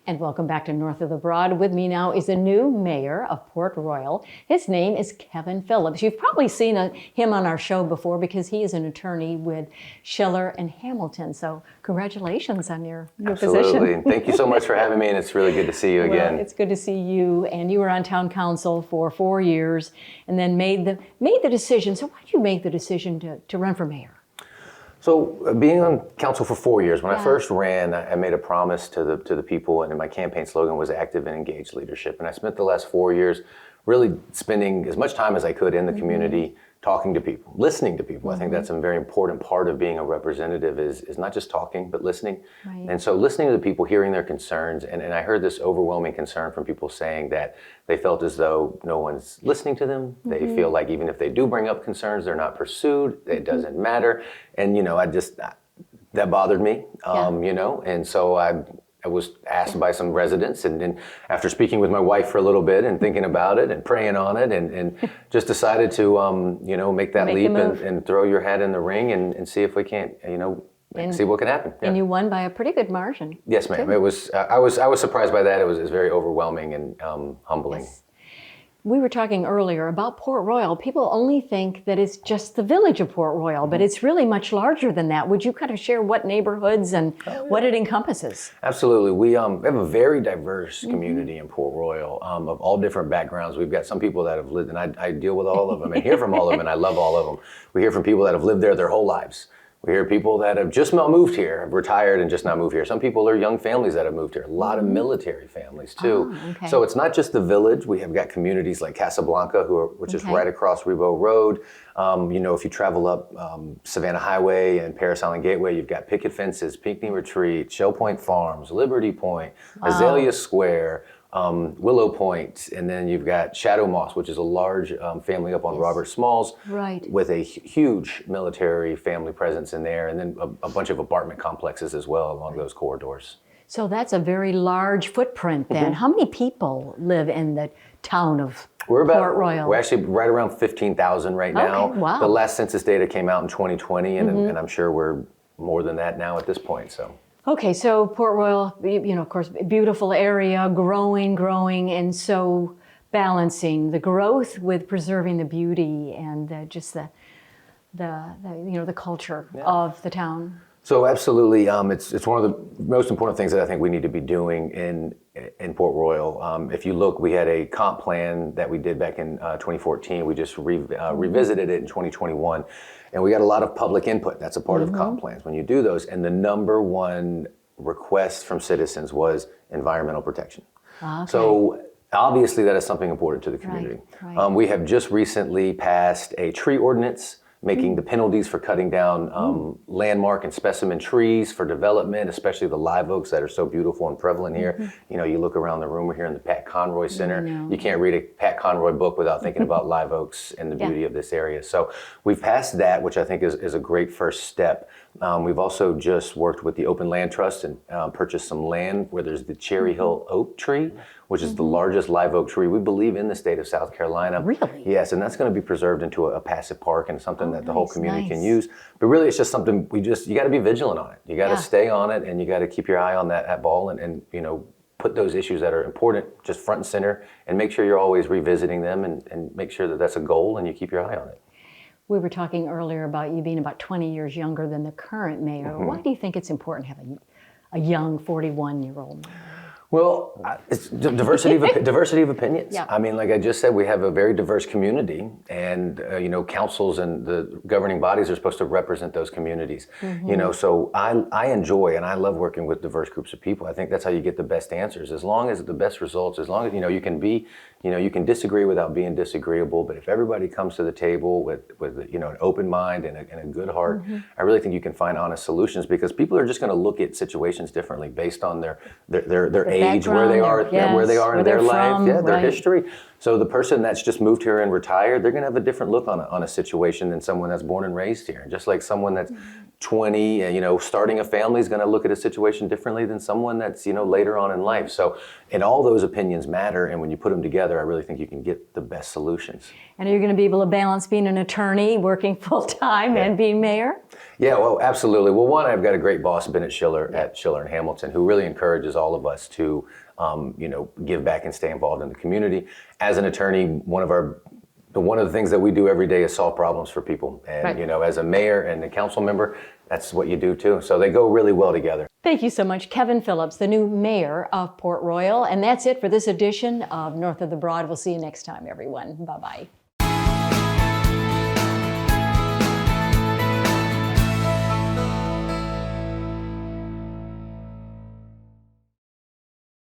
And welcome back to North of the Broad. With me now is the new mayor of Port Royal. His name is Kevin Phillips. You've probably seen him on our show before because he is an attorney with Schiller and Hamilton. So congratulations on your new position. Absolutely. Thank you so much for having me, and it's really good to see you again. Well, it's good to see you. And you were on town council for 4 years and then made the decision. So why did you make the decision to run for mayor? So being on council for 4 years, when I first ran, I made a promise to the people, and my campaign slogan was active and engaged leadership. And I spent the last 4 years really spending as much time as I could in the community, talking to people, listening to people. I think that's a very important part of being a representative is not just talking, but listening. Right. And so listening to the people, hearing their concerns, and I heard this overwhelming concern from people saying that they felt as though no one's listening to them. They feel like even if they do bring up concerns, they're not pursued. It doesn't matter. And, that bothered me, and so I was asked by some residents, and then after speaking with my wife for a little bit and thinking about it and praying on it, and just decided to, make that leap and throw your hat in the ring and see if we can't, see what can happen. Yeah. And you won by a pretty good margin. Yes, ma'am. It was. I was surprised by that. It was very overwhelming and humbling. Yes. We were talking earlier about Port Royal. People only think that it's just the village of Port Royal, but it's really much larger than that. Would you kind of share what neighborhoods and what it encompasses? Absolutely. We have a very diverse community in Port Royal of all different backgrounds. We've got some people that have lived, and I deal with all of them and hear from all of them, and I love all of them. We hear from people that have lived there their whole lives. We hear people that have just not moved here, have retired and just not moved here. Some people are young families that have moved here. A lot of military families too. Oh, okay. So it's not just the village. We have got communities like Casablanca, which is right across Rebo Road. If you travel up Savannah Highway and Paris Island Gateway, you've got picket fences, Pinckney Retreat, Shell Point Farms, Liberty Point, Azalea Square, Willow Point, and then you've got Shadow Moss, which is a large family up on Robert Smalls, with a huge military family presence in there, and then a bunch of apartment complexes as well along those corridors. So that's a very large footprint then. How many people live in the town of Port Royal? We're actually right around 15,000 right now. Okay, wow. The last census data came out in 2020, and I'm sure we're more than that now at this point. So. Okay, so Port Royal, of course, beautiful area, growing, and so balancing the growth with preserving the beauty and just the culture of the town. So absolutely, it's one of the most important things that I think we need to be doing in Port Royal. If you look, we had a comp plan that we did back in 2014. We just revisited it in 2021. And we got a lot of public input. That's a part of comp plans when you do those. And the number one request from citizens was environmental protection. Okay. So obviously that is something important to the community. Right. We have just recently passed a tree ordinance making the penalties for cutting down landmark and specimen trees for development, especially the live oaks that are so beautiful and prevalent here. You look around the room, we're here in the Pat Conroy Center. You can't read a Pat Conroy book without thinking about live oaks and the beauty of this area. So we've passed that, which I think is a great first step. We've also just worked with the Open Land Trust and purchased some land where there's the Cherry Hill oak tree, which is the largest live oak tree, we believe, in the state of South Carolina. Really? Yes, and that's going to be preserved into a passive park and something that the whole community can use. But really, it's just something you got to be vigilant on it. You got to stay on it, and you got to keep your eye on that ball and put those issues that are important just front and center, and make sure you're always revisiting them and make sure that that's a goal and you keep your eye on it. We were talking earlier about you being about 20 years younger than the current mayor. Why do you think it's important to have a young 41-year-old mayor? Well, it's diversity of opinions. Yeah. I mean, like I just said, we have a very diverse community, and councils and the governing bodies are supposed to represent those communities. So I enjoy and I love working with diverse groups of people. I think that's how you get the best answers. As long as the best results, as long as you can be, you can disagree without being disagreeable. But if everybody comes to the table with an open mind and a good heart, I really think you can find honest solutions, because people are just going to look at situations differently based on their age, where they are in their life, their history. So the person that's just moved here and retired, they're going to have a different look on a situation than someone that's born and raised here. Just like someone that's 20, starting a family is going to look at a situation differently than someone that's, later on in life. So, and all those opinions matter. And when you put them together, I really think you can get the best solutions. And are you going to be able to balance being an attorney, working full-time, and being mayor? Yeah, well, absolutely. Well, one, I've got a great boss, Bennett Schiller at Schiller and Hamilton, who really encourages all of us to, give back and stay involved in the community. As an attorney, one of the things that we do every day is solve problems for people. And, right. As a mayor and a council member, that's what you do too. So they go really well together. Thank you so much, Kevin Phillips, the new mayor of Port Royal. And that's it for this edition of North of the Broad. We'll see you next time, everyone. Bye-bye.